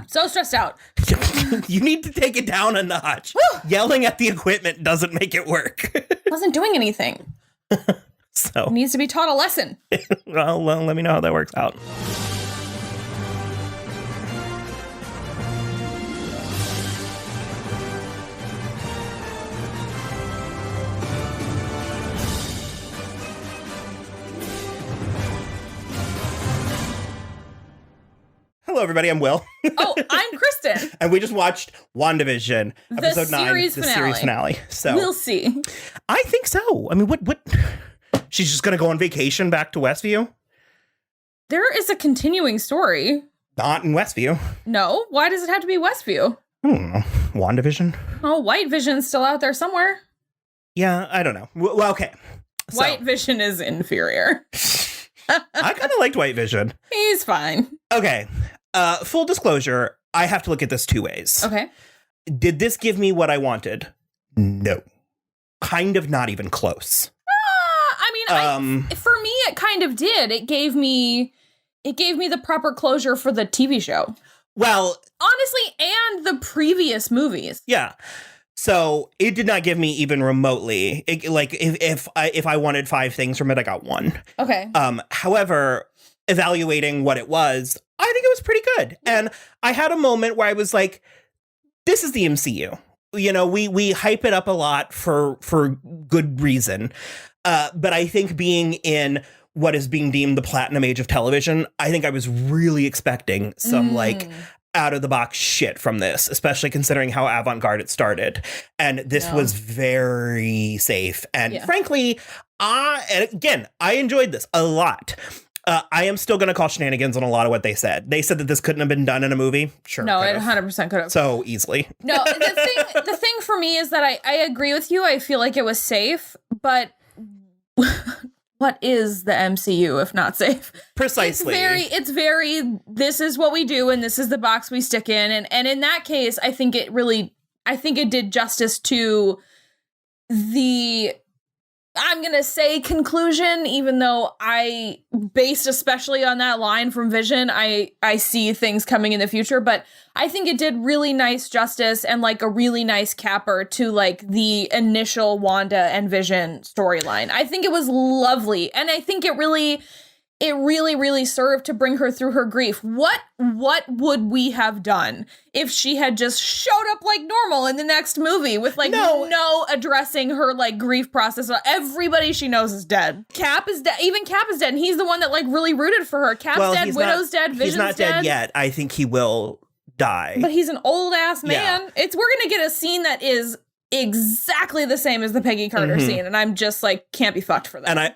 So stressed out. You need to take it down a notch. Woo! Yelling at the equipment doesn't make it work. Wasn't doing anything. So It needs to be taught a lesson. well, let me know how that works out. Hello, everybody. I'm Will. Oh, I'm Kristen. And we just watched WandaVision, episode 9, series series finale. So We'll see. I think so. I mean, what? She's just going to go on vacation back to Westview? There is a continuing story. Not in Westview. No? Why does it have to be Westview? I don't know. WandaVision? Oh, White Vision's still out there somewhere. Yeah, I don't know. Well, okay. So, White Vision is inferior. I kind of liked White Vision. He's fine. Okay. Full disclosure, I have to look at this two ways. Okay. Did this give me what I wanted? No. Kind of not even close. For me, it kind of did. It gave me the proper closure for the TV show. Well, Honestly, and the previous movies. yeah. So it did not give me even remotely. If I wanted 5 things from it, I got 1. Okay. However, evaluating what it was, I think it was pretty good. And I had a moment where I was like, this is the MCU. You know, we hype it up a lot for good reason. But I think being in what is being deemed the platinum age of television, I think I was really expecting some like out of the box shit from this, especially considering how avant-garde it started. And this was very safe. And frankly, I enjoyed this a lot. I am still going to call shenanigans on a lot of what they said. They said that this couldn't have been done in a movie. Sure. No, it 100% could have. So easily. No, the thing for me is that I agree with you. I feel like it was safe, but what is the MCU if not safe? Precisely. It's very, this is what we do and this is the box we stick in. And in that case, I think it did justice to the, I'm going to say conclusion, even though based especially on that line from Vision, I see things coming in the future, but I think it did really nice justice and like a really nice capper to like the initial Wanda and Vision storyline. I think it was lovely. And I think it really served to bring her through her grief. What would we have done if she had just showed up like normal in the next movie with like no addressing her like grief process? Everybody she knows is dead. Cap is dead. Even Cap is dead, and he's the one that like really rooted for her. Cap's dead. Widow's dead. Vision's he's not dead yet. I think he will die. But he's an old ass man. Yeah. We're gonna get a scene that is exactly the same as the Peggy Carter scene, and I'm just like can't be fucked for that. And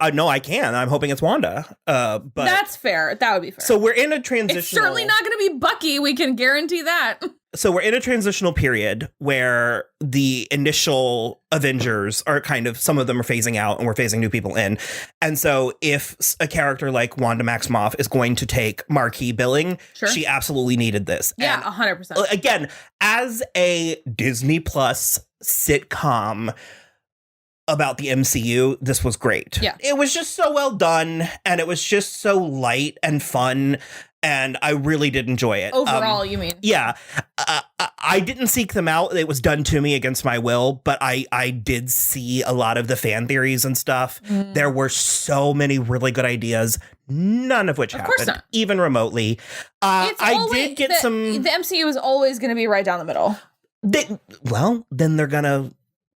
I know I can. I'm hoping it's Wanda. But that's fair. That would be fair. So we're in a transitional. It's certainly not going to be Bucky. We can guarantee that. So we're in a transitional period where the initial Avengers are kind of, some of them are phasing out and we're phasing new people in. And so if a character like Wanda Maximoff is going to take marquee billing, she absolutely needed this. Yeah, 100%. Again, as a Disney Plus sitcom about the MCU, this was great. Yeah. It was just so well done and it was just so light and fun. And I really did enjoy it. Overall, you mean? Yeah. I didn't seek them out. It was done to me against my will, but I did see a lot of the fan theories and stuff. There were so many really good ideas, none of which happened, even remotely. I did get some... The MCU is always going to be right down the middle. Then they're going to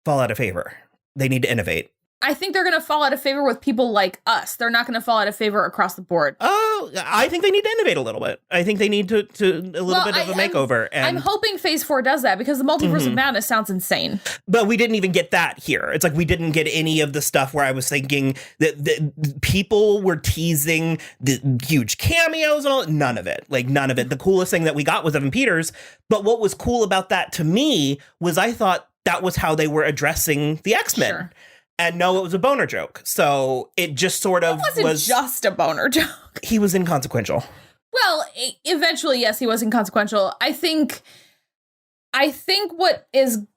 fall out of favor. They need to innovate. I think they're going to fall out of favor with people like us. They're not going to fall out of favor across the board. Oh, I think they need to innovate a little bit. I think they need to a little bit of a makeover. I'm hoping Phase 4 does that because the Multiverse of Madness sounds insane. But we didn't even get that here. It's like we didn't get any of the stuff where I was thinking that the people were teasing the huge cameos and all. None of it. Like none of it. The coolest thing that we got was Evan Peters. But what was cool about that to me was I thought that was how they were addressing the X-Men. Sure. And no, it was a boner joke. So it just sort of was just a boner joke. He was inconsequential. Well, eventually, yes, he was inconsequential. I think what is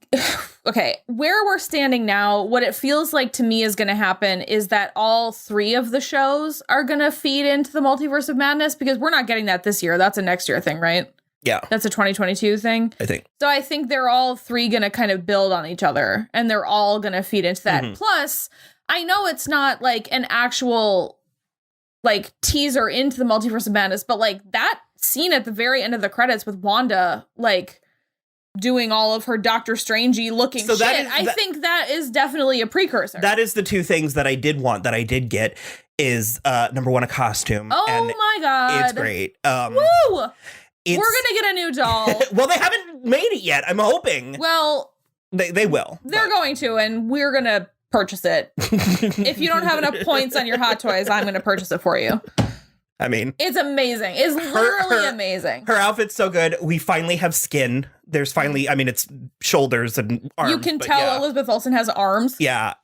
okay, where we're standing now, what it feels like to me is going to happen is that all 3 of the shows are going to feed into the Multiverse of Madness, because we're not getting that this year. That's a next year thing, right? Yeah. That's a 2022 thing. I think. So I think they're all 3 going to kind of build on each other, and they're all going to feed into that. Mm-hmm. Plus, I know it's not like an actual like teaser into the Multiverse of Madness, but like that scene at the very end of the credits with Wanda, like doing all of her Doctor Strangey looking shit. I think that is definitely a precursor. That is the 2 things that I did want, that I did get, is number 1, a costume. Oh and my God. it's great. Woo! We're gonna get a new doll. Well, they haven't made it yet. I'm hoping. Well, they will. They're going to, and we're gonna purchase it. If you don't have enough points on your Hot Toys, I'm gonna purchase it for you. I mean, it's amazing. It's literally amazing. Her outfit's so good. We finally have skin. There's finally, I mean, it's shoulders and arms. You can tell Elizabeth Olsen has arms. Yeah.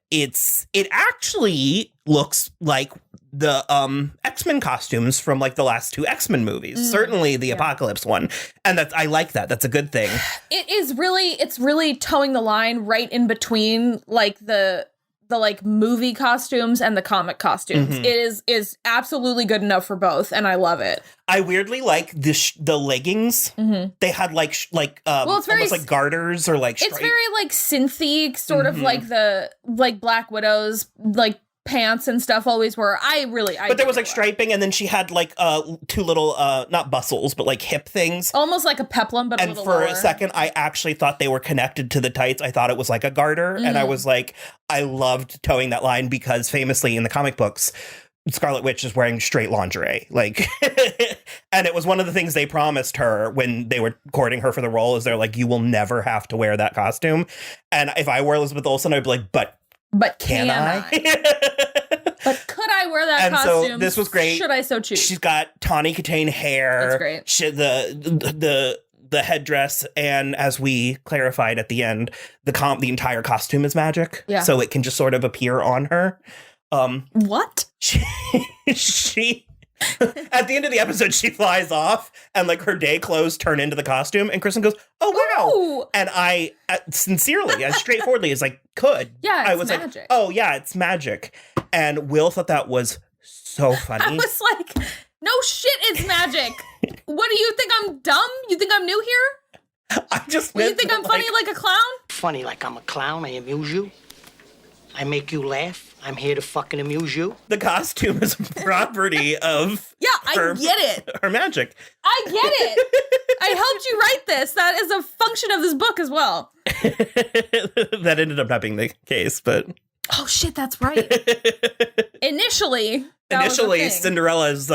It actually looks like the X-Men costumes from like the last 2 X-Men movies. Certainly the Apocalypse one. And I like that. That's a good thing. It's really towing the line right in between like the like movie costumes and the comic costumes. Mm-hmm. It is absolutely good enough for both, and I love it. I weirdly like the leggings. Mm-hmm. They had like it's very, almost like garters or like it's very like synthy, sort of like the like Black Widow's like pants and stuff always were. But there was like striping, and then she had like 2 little not bustles but like hip things, almost like a peplum, but and a little for lower. a second I actually thought they were connected to the tights. I thought it was like a garter, and I was like, I loved towing that line, because famously in the comic books Scarlet Witch is wearing straight lingerie, like and it was one of the things they promised her when they were courting her for the role, is they're like, you will never have to wear that costume. And if I were Elizabeth Olsen, I'd be like, but can I? But could I wear that costume? So this was great. Should I so choose? She's got Tawny Katane hair. That's great. The headdress, and as we clarified at the end, the entire costume is magic. Yeah. So it can just sort of appear on her. What? She at the end of the episode, she flies off, and like her day clothes turn into the costume, and Kristen goes, "Oh wow!" Ooh. And I sincerely, as straightforwardly as I could, yeah, I was magic. like, "Oh yeah, it's magic." And Will thought that was so funny. I was like, "No shit, it's magic." What do you think? I'm dumb? You think I'm new here? I just. You think I'm funny like a clown? Funny like I'm a clown. I amuse you. I make you laugh. I'm here to fucking amuse you. The costume is property of I get it. Her magic. I get it. I helped you write this. That is a function of this book as well. That ended up not being the case, but... Oh, shit, that's right. Initially, Cinderella's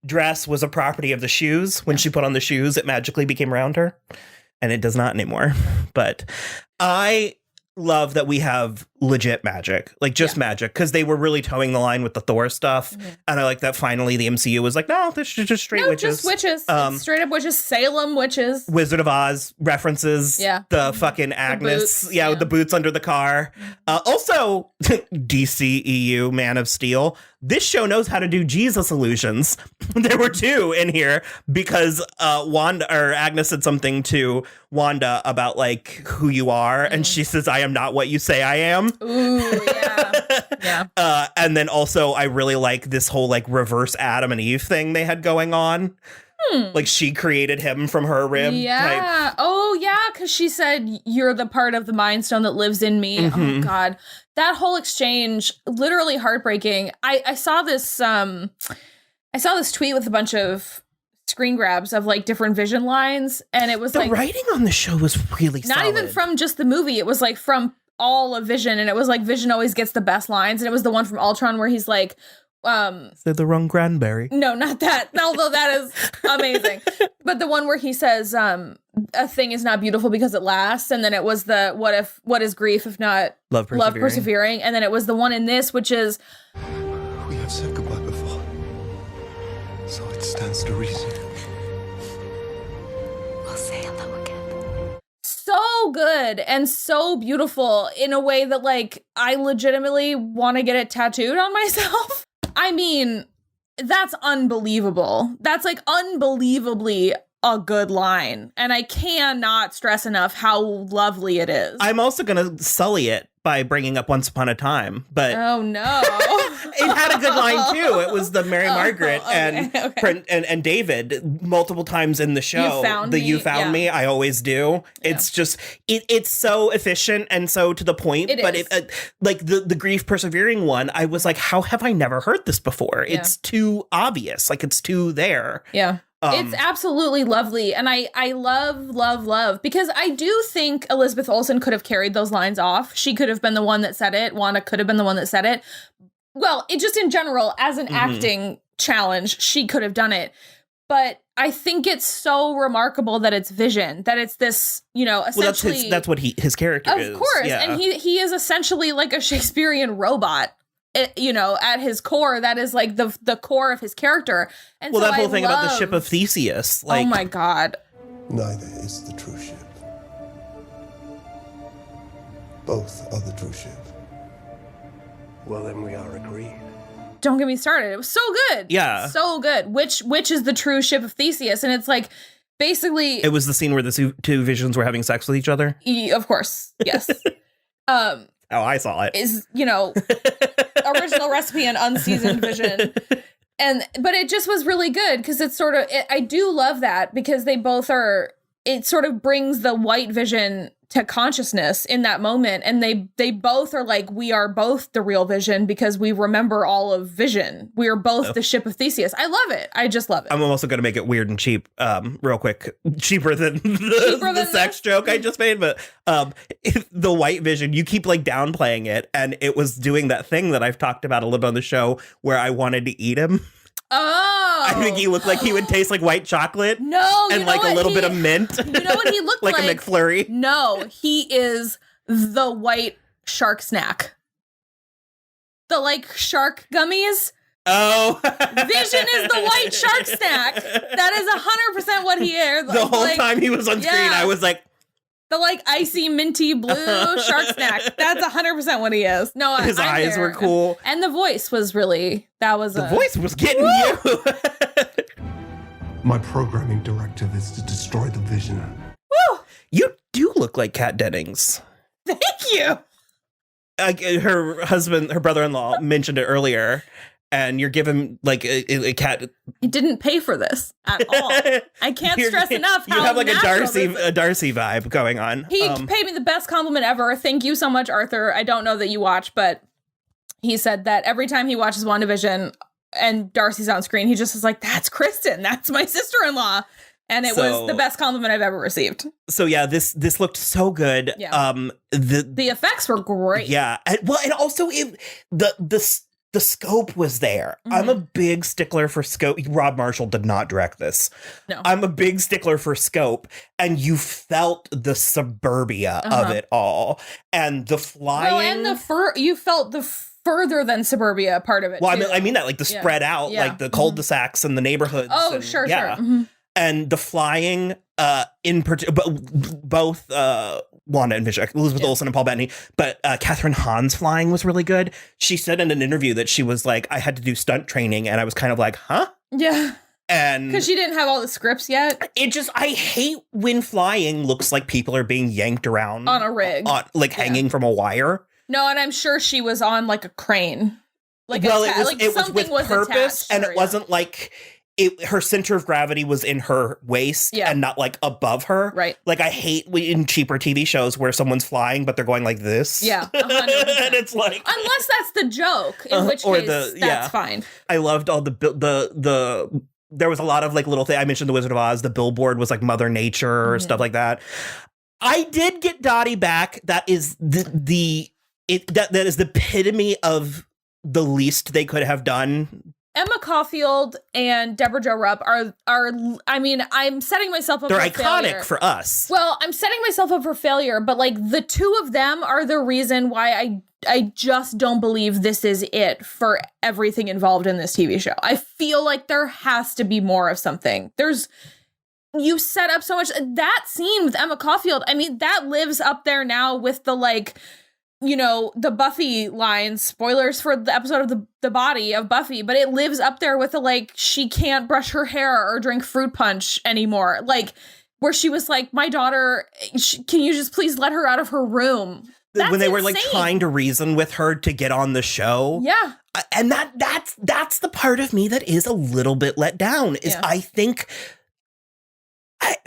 dress was a property of the shoes. When she put on the shoes, it magically became around her. And it does not anymore. But I love that we have legit magic, like just magic, because they were really towing the line with the Thor stuff. And I like that finally the MCU was like, no, this is just straight witches. Just witches. It's straight up witches. Salem witches. Wizard of Oz references. Yeah. The fucking Agnes. Boots, with the boots under the car. Also, DCEU Man of Steel. This show knows how to do Jesus illusions. There were 2 in here because Agnes said something to Wanda about like who you are, and she says, "I am not what you say I am." Ooh, yeah. And then also, I really like this whole like reverse Adam and Eve thing they had going on. Like she created him from her rib. Yeah. Oh, yeah. Because she said, "You're the part of the Mind Stone that lives in me." Oh, God. That whole exchange, literally heartbreaking. I saw this. I saw this tweet with a bunch of screen grabs of like different Vision lines, and it was the like writing on the show was really not solid. even from just the movie. It was like from all of Vision, and it was like Vision always gets the best lines, and it was the one from Ultron where he's like, Said the wrong Granberry. No, not that. Although that is amazing. But the one where he says, a thing is not beautiful because it lasts. And then it was the what is grief if not love persevering. And then it was the one in this, which is, we have said goodbye before, so it stands to reason. We'll say hello again. so good and so beautiful in a way that like I legitimately want to get it tattooed on myself. I mean, that's unbelievable. That's like unbelievably a good line. And I cannot stress enough how lovely it is. I'm also going to sully it by bringing up Once Upon a Time, but oh no. it had a good line too. It was the Mary Margaret okay. and David multiple times in the show. You found me. I always do. It's just it's so efficient and so to the point. It is. Like the grief persevering one, I was like, how have I never heard this before? It's too obvious. Like it's too there. Yeah. It's absolutely lovely. And I love, because I do think Elizabeth Olsen could have carried those lines off. She could have been the one that said it. Wanda could have been the one that said it. Well, it just in general, as an acting challenge, she could have done it. But I think it's so remarkable that it's Vision, that it's this, essentially. Well, that's what his character is. Of course. Yeah. And he is essentially like a Shakespearean robot. At his core, that is like the core of his character. And well, that whole thing about the ship of Theseus. Like, oh my God. Neither is the true ship. Both are the true ship. Well, then we are agreed. Don't get me started. It was so good. Yeah. So good. Which is the true ship of Theseus? And it's like, basically. It was the scene where the two visions were having sex with each other? Of course. Yes. Oh, I saw it. Is, original recipe and unseasoned Vision. But it just was really good because it's sort of, I do love that because they both are, it sort of brings the white Vision to consciousness in that moment. And they both are like, we are both the real Vision because we remember all of Vision. We are both the ship of Theseus. I love it. I just love it. I'm also going to make it weird and cheap, real quick. Cheaper than the sex joke I just made. But the white Vision, you keep like downplaying it. And it was doing that thing that I've talked about a little bit on the show where I wanted to eat him. Oh, I think he looked like he would taste like white chocolate. No, and like a little bit of mint. You know what he looked like? Like a McFlurry. No, he is the white shark snack. The like shark gummies. Oh, Vision is the white shark snack. That is 100% what he is. The whole time he was on screen, I was like, the like icy minty blue shark snack. That's 100% what he is. No, his eyes were cool, and the voice was really. The voice was getting you. My programming directive is to destroy the Vision. Woo! You do look like Kat Dennings. Thank you. Her brother-in-law mentioned it earlier. And you're given like a cat. He didn't pay for this at all. I can't stress enough how you have like a Darcy vibe going on. He paid me the best compliment ever. Thank you so much, Arthur. I don't know that you watch, but he said that every time he watches WandaVision and Darcy's on screen, he just is like, "That's Kristen. That's my sister-in-law." And it was the best compliment I've ever received. So yeah, this looked so good. Yeah. The effects were great. Yeah. And also the scope was there. Mm-hmm. I'm a big stickler for scope. Rob Marshall did not direct this. No. I'm a big stickler for scope. And you felt the suburbia of it all. And the flying. Well, and you felt the further than suburbia part of it. Well, too. I mean that, like the spread out, like the cul-de-sacs and the neighborhoods. Oh, and, sure. Mm-hmm. And the flying, in particular, both Wanda and Vision, Elizabeth Olsen and Paul Bettany, but Catherine Hahn's flying was really good. She said in an interview that she was like, I had to do stunt training, and I was kind of like, huh? Yeah. And because she didn't have all the scripts yet. I hate when flying looks like people are being yanked around on a rig, hanging from a wire. No, and I'm sure she was on like a crane. Like, well, it was with purpose, and it wasn't like. Her center of gravity was in her waist and not like above her. Right. Like I hate in cheaper TV shows where someone's flying, but they're going like this. Yeah. 100%. And it's like. Unless that's the joke, in which case that's fine. I loved all the there was a lot of like little things. I mentioned the Wizard of Oz. The billboard was like Mother Nature or stuff like that. I did get Dottie back. That is that is the epitome of the least they could have done. Emma Caulfield and Deborah Jo Rupp are I mean, I'm setting myself up for failure. They're iconic for us. Well, I'm setting myself up for failure, but like the two of them are the reason why I just don't believe this is it for everything involved in this TV show. I feel like there has to be more of something. You set up so much. That scene with Emma Caulfield, I mean, that lives up there now with the like the Buffy lines, spoilers for the episode of the body of Buffy, but it lives up there with the, like, she can't brush her hair or drink fruit punch anymore. Like, where she was like, my daughter, can you just please let her out of her room? That's when they were insane. like trying to reason with her to get on the show. Yeah. And that's the part of me that is a little bit let down is I think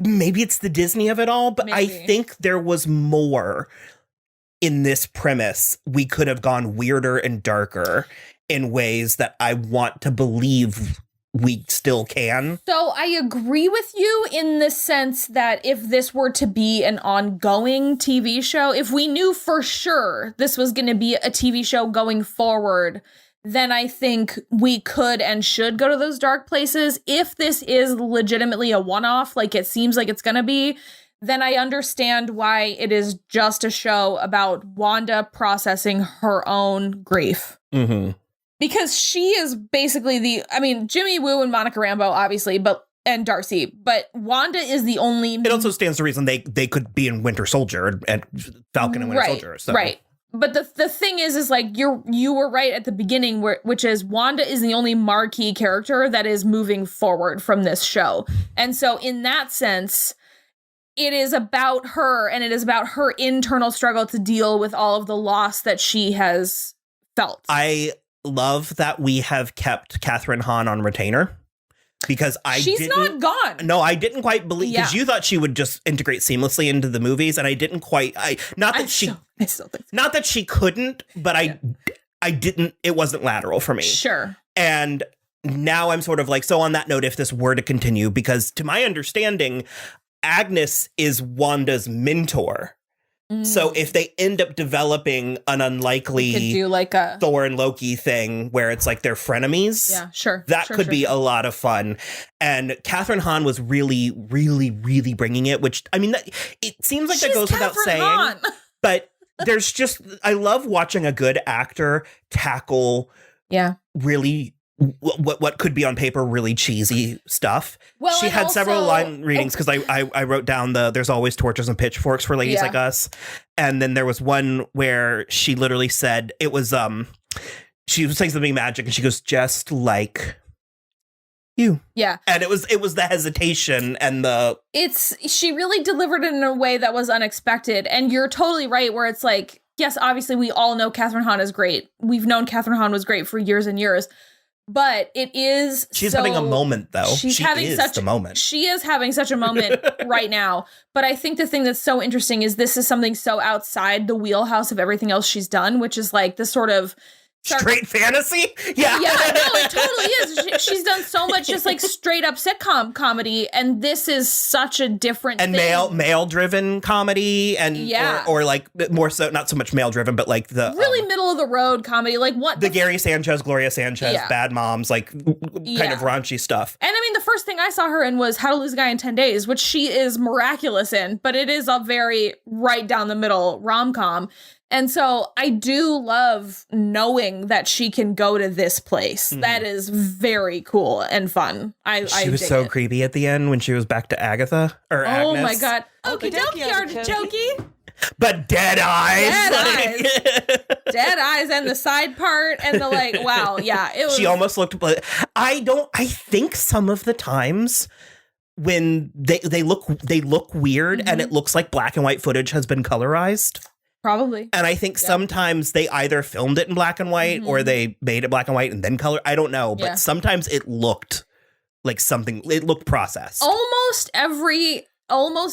maybe it's the Disney of it all, but I think there was more in this premise. We could have gone weirder and darker in ways that I want to believe we still can. So I agree with you in the sense that if this were to be an ongoing TV show, if we knew for sure this was going to be a TV show going forward, then I think we could and should go to those dark places. If this is legitimately a one-off, like it seems like it's going to be, then I understand why it is just a show about Wanda processing her own grief. Mm-hmm. Because she is basically Jimmy Woo and Monica Rambeau, obviously, and Darcy, but Wanda is the only... It also stands to reason they could be in Winter Soldier and Falcon and Winter Soldier. So. Right. But the thing is like, you were right at the beginning, which is Wanda is the only marquee character that is moving forward from this show. And so in that sense, it is about her, and it is about her internal struggle to deal with all of the loss that she has felt. I love that we have kept Catherine Hahn on retainer because she's not gone. No, I didn't quite believe, because you thought she would just integrate seamlessly into the movies, and I didn't quite. I still think so. Not that she couldn't, but I didn't. It wasn't lateral for me. Sure. And now I'm sort of like, so on that note, if this were to continue, because to my understanding, Agnes is Wanda's mentor. So if they end up developing an unlikely could do like a Thor and Loki thing where it's like they're frenemies, that could be a lot of fun. And Catherine Hahn was really, really, really bringing it, which, I mean, it seems like that goes without saying, but there's just, I love watching a good actor tackle really what could be on paper really cheesy stuff. Well, she had several line readings because I wrote down there's always torches and pitchforks for ladies like us. And then there was one where she literally said it was she was saying something magic and she goes, just like you. Yeah. And it was the hesitation and she really delivered it in a way that was unexpected. And you're totally right where it's like, yes, obviously we all know Catherine Hahn is great. We've known Catherine Hahn was great for years and years. But it is she's having a moment, though. She is the moment. She is having such a moment right now. But I think the thing that's so interesting is this is something so outside the wheelhouse of everything else she's done, which is like this sort of straight fantasy. Yeah, no, it totally is. She's done so much just like straight up sitcom comedy, and this is such a different and thing. male driven comedy, and or like more so not so much male driven, but like the really middle of the road comedy, like what the Gary Sanchez, Gloria Sanchez, Bad Moms, like kind of raunchy stuff. And I mean, the first thing I saw her in was How to Lose a Guy in 10 Days, which she is miraculous in, but it is a very right down the middle rom-com. And so I do love knowing that she can go to this place. Mm-hmm. That is very cool and fun. She was so creepy at the end when she was back to Agatha or Agnes. Oh my God. Okie dokie, artichoke. But dead eyes. Dead eyes and the side part and the like, wow. Yeah. It was. She almost looked, I think some of the times when they look weird and it looks like black and white footage has been colorized. Probably. And I think sometimes they either filmed it in black and white or they made it black and white and then color. I don't know. But sometimes it looked like it looked processed. Almost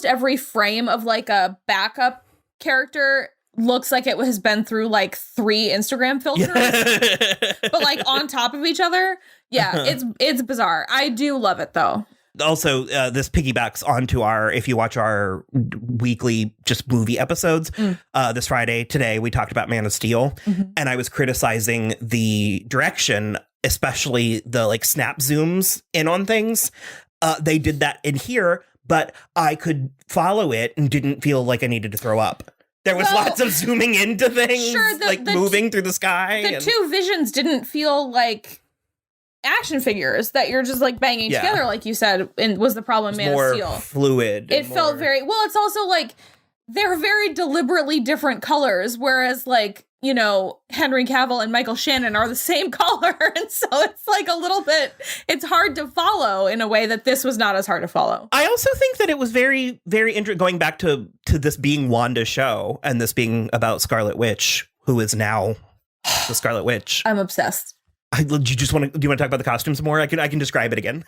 every frame of like a backup character looks like it has been through like 3 Instagram filters, but like on top of each other. Yeah, it's bizarre. I do love it though. Also, this piggybacks onto if you watch our weekly just movie episodes, this Friday, today, we talked about Man of Steel, and I was criticizing the direction, especially the like snap zooms in on things. They did that in here, but I could follow it and didn't feel like I needed to throw up. There was lots of zooming into things, moving through the sky. The two visions didn't feel like action figures that you're just like banging together, like you said, and was the problem. Man of Steel fluid. It felt very well. It's also like they're very deliberately different colors, whereas like, you know, Henry Cavill and Michael Shannon are the same color. And so it's like a little bit, it's hard to follow in a way that this was not as hard to follow. I also think that it was very, very interesting going back to this being Wanda's show and this being about Scarlet Witch, who is now the Scarlet Witch. I'm obsessed. Do you want to talk about the costumes more? I can describe it again.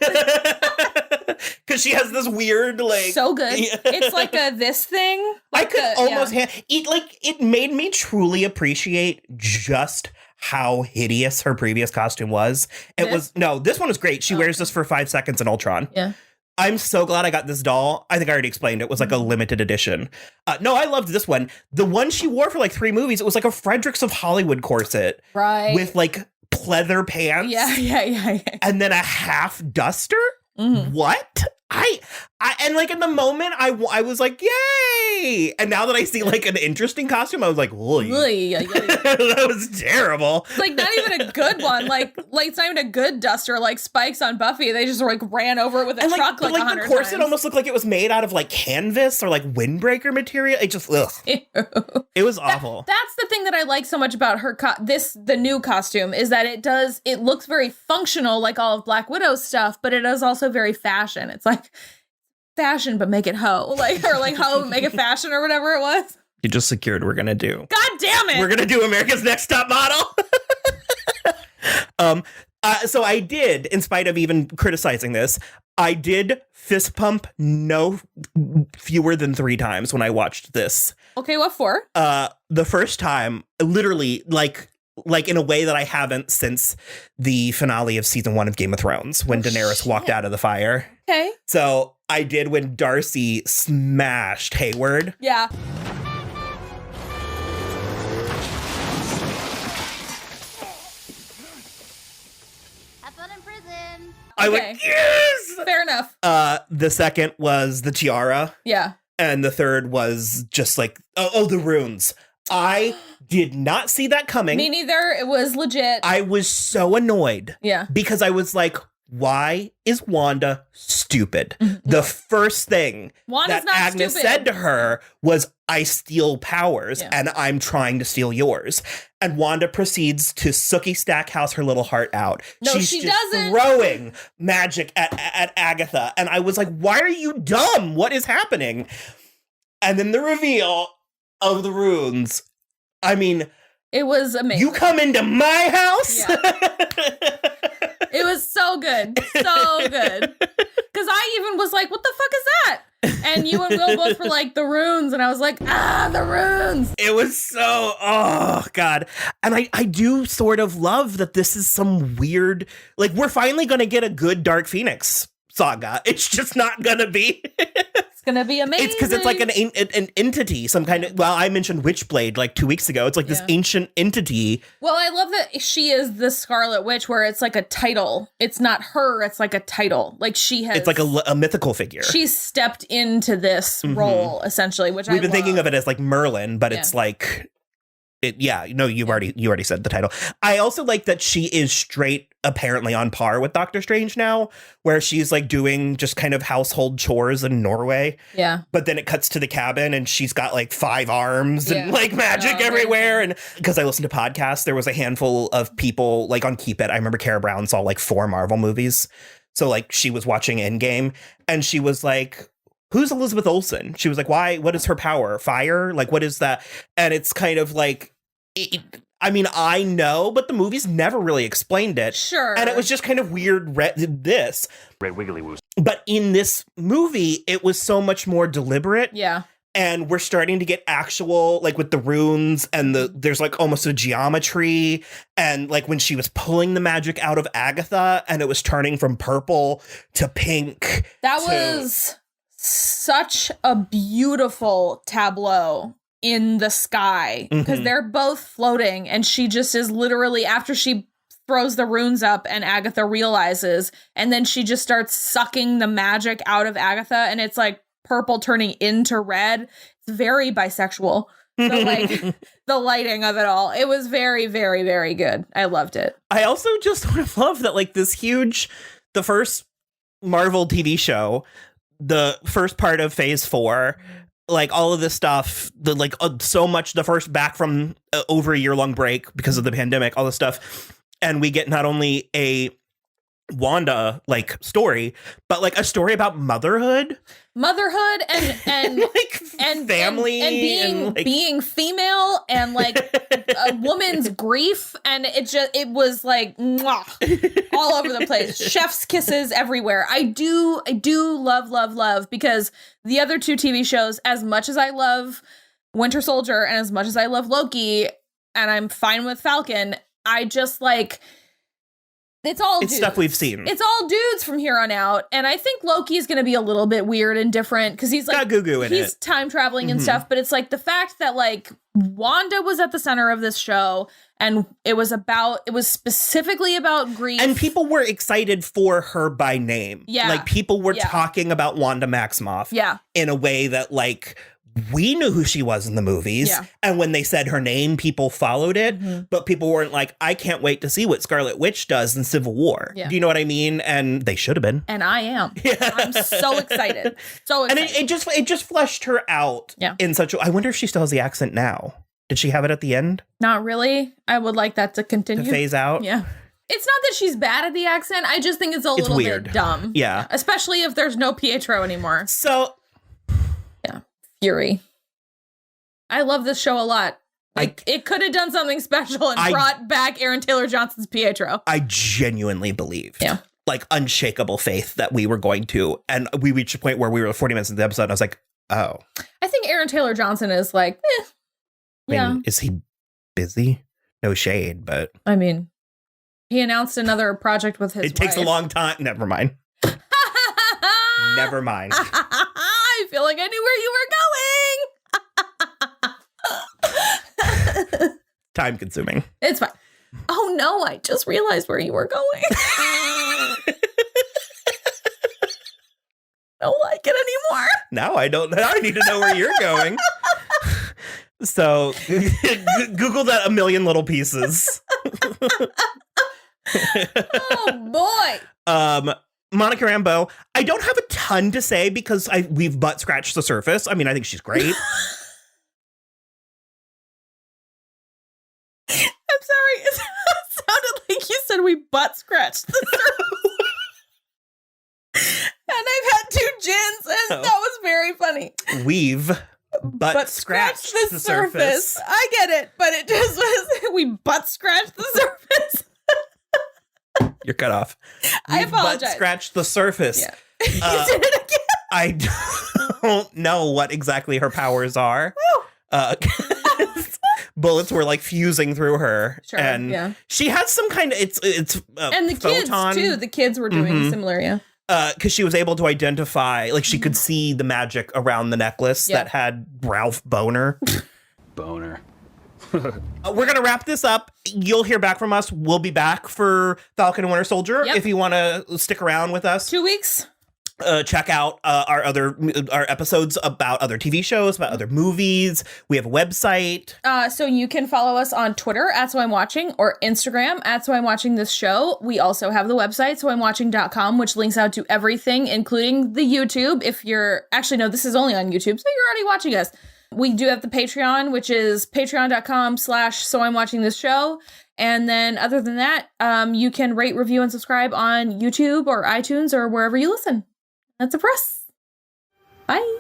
Because she has this weird, like... So good. It's like this thing. I Like could almost... it made me truly appreciate just how hideous her previous costume was. This one was great. She wears this for 5 seconds in Ultron. Yeah. I'm so glad I got this doll. I think I already explained it was like a limited edition. No, I loved this one. The one she wore for like 3 movies, it was like a Fredericks of Hollywood corset. Right. With like pleather pants. Yeah. And then a half duster. Mm-hmm. What? I and like in the moment I was like, yay! And now that I see like an interesting costume, I was like, oy. That was terrible. It's like not even a good one. Like it's not even a good duster. Like Spikes on Buffy, they just like ran over it with a And truck like 100 the corset times. almost looked like it was made out of like canvas or like windbreaker material. It just it was awful. That's the thing that I like so much about her the new costume is that it looks very functional like all of Black Widow's stuff, but it is also very fashion. It's like fashion but make it hoe. Like or like hoe make it fashion or whatever it was. You just secured we're gonna do. God damn it. We're gonna do America's Next Top Model. So I did, in spite of even criticizing this, I did fist pump no fewer than 3 times when I watched this. Okay, what for? The first time, literally, like in a way that I haven't since the finale of season 1 of Game of Thrones, when Daenerys walked out of the fire. Okay. So I did when Darcy smashed Hayward. Yeah. Have fun in prison. I Okay. went, yes! Fair enough. The second was the tiara. Yeah. And the third was just like, the runes. I did not see that coming. Me neither. It was legit. I was so annoyed. Yeah. Because I was like, why is Wanda stupid? The first thing Wanda's that not Agnes stupid. said to her was, I steal powers Yeah. and I'm trying to steal yours. And Wanda proceeds to Sookie Stackhouse her little heart out. No, She's she just doesn't. throwing magic at Agatha. And I was like, why are you dumb? What is happening? And then the reveal of the runes. I mean, It was amazing. you come into my house? Yeah. It was so good. So good. Because I even was like, what the fuck is that? And you and Will both were like, the runes. And I was like, the runes. It was so, oh, God. And I do sort of love that this is some weird, like, we're finally going to get a good Dark Phoenix saga. It's just not going to be. It's going to be amazing. It's because it's like an entity, some kind of, well, I mentioned Witchblade like 2 weeks ago. It's like this ancient entity. Well, I love that she is the Scarlet Witch, where it's like a title. It's not her. It's like a title. Like she has. It's like a mythical figure. She's stepped into this role, essentially, which We've been thinking of it as like Merlin, but Yeah. it's like, you already said the title. I also like that she is straight, apparently on par with Doctor Strange now, where she's like doing just kind of household chores in Norway. Yeah. But then it cuts to the cabin and she's got like 5 arms and Yeah. like magic Oh, everywhere. And because I listened to podcasts, there was a handful of people like on Keep It. I remember Kara Brown saw like 4 Marvel movies. So like she was watching Endgame and she was like, who's Elizabeth Olsen? She was like, why? What is her power? Fire? Like, what is that? And it's kind of like, I know, but the movies never really explained it. Sure. And it was just kind of weird, this. Red Wiggly Woos. But in this movie, it was so much more deliberate. Yeah. And we're starting to get actual, like with the runes and there's like almost a geometry. And like when she was pulling the magic out of Agatha and it was turning from purple to pink. That was such a beautiful tableau in the sky because they're both floating and she just is literally, after she throws the runes up and Agatha realizes, and then she just starts sucking the magic out of Agatha and it's like purple turning into red. It's very bisexual. So like the lighting of it all, it was very, very, very good. I loved it. I also just sort of love that like the first Marvel TV show, the first part of phase 4, like all of this stuff, so much, the first back from over a year-long break because of the pandemic, all this stuff. And we get not only a Wanda like story, but like a story about motherhood and like and family and being female and like a woman's grief, and it was like mwah, all over the place. Chef's kisses everywhere. I do love, because the other two TV shows, as much as I love Winter Soldier and as much as I love Loki, and I'm fine with Falcon, I just like, it's dudes. Stuff we've seen. It's all dudes from here on out. And I think Loki is going to be a little bit weird and different because he's like, got Gugu in he's it. time traveling and stuff. But it's like the fact that like Wanda was at the center of this show, and it was specifically about grief. And people were excited for her by name. Yeah. Like people were talking about Wanda Maximoff. Yeah. In a way that like we knew who she was in the movies. Yeah. And when they said her name, people followed it. But people weren't like, I can't wait to see what Scarlet Witch does in Civil War. Yeah. Do you know what I mean? And they should have been. And I am. I'm so excited. So excited. And it just fleshed her out in such a... I wonder if she still has the accent now. Did she have it at the end? Not really. I would like that to continue. To phase out? Yeah. It's not that she's bad at the accent. I just think it's a little weird. bit dumb. Yeah. Especially if there's no Pietro anymore. So... Yeah. Fury. I love this show a lot. Like, it could have done something special and brought back Aaron Taylor Johnson's Pietro. I genuinely believed. Yeah. Like unshakable faith that we were going to. And we reached a point where we were 40 minutes into the episode and I was like, oh. I think Aaron Taylor Johnson is like, I mean, is he busy? No shade, but... I mean, he announced another project with his It takes a long time. Never mind. Never mind. I feel like I knew where you were going. Time consuming. It's fine. Oh no, I just realized where you were going. Don't like it anymore. Now I don't. Now I need to know where you're going. So Google that a million little pieces. Oh boy. Monica Rambeau, I don't have a ton to say because we've butt scratched the surface. I mean, I think she's great. I'm sorry. It sounded like you said we butt scratched the surface. And I've had 2 gins, and that was very funny. We've butt scratched the surface. I get it, but it just was, we butt scratched the surface. You're cut off. I apologize. Butt scratched the surface. Yeah. You did it again. I don't know what exactly her powers are. Bullets were like fusing through her, Sure, and she had some kind of and the photon. Kids too. The kids were doing similar, because she was able to identify, like she could see the magic around the necklace that had Ralph Boner. Boner. We're gonna wrap this up. You'll hear back from us. We'll be back for Falcon and Winter Soldier if you want to stick around with us. 2 weeks. Check out our episodes about other TV shows, about other movies. We have a website. So you can follow us on Twitter at So I'm Watching, or Instagram at So I'm Watching This Show. We also have the website, soimwatching.com, which links out to everything, including the YouTube. If you're actually, no, this is only on YouTube, so you're already watching us. We do have the Patreon, which is patreon.com/So I'm Watching This Show. And then other than that, you can rate, review, and subscribe on YouTube or iTunes or wherever you listen. That's it for us. Bye.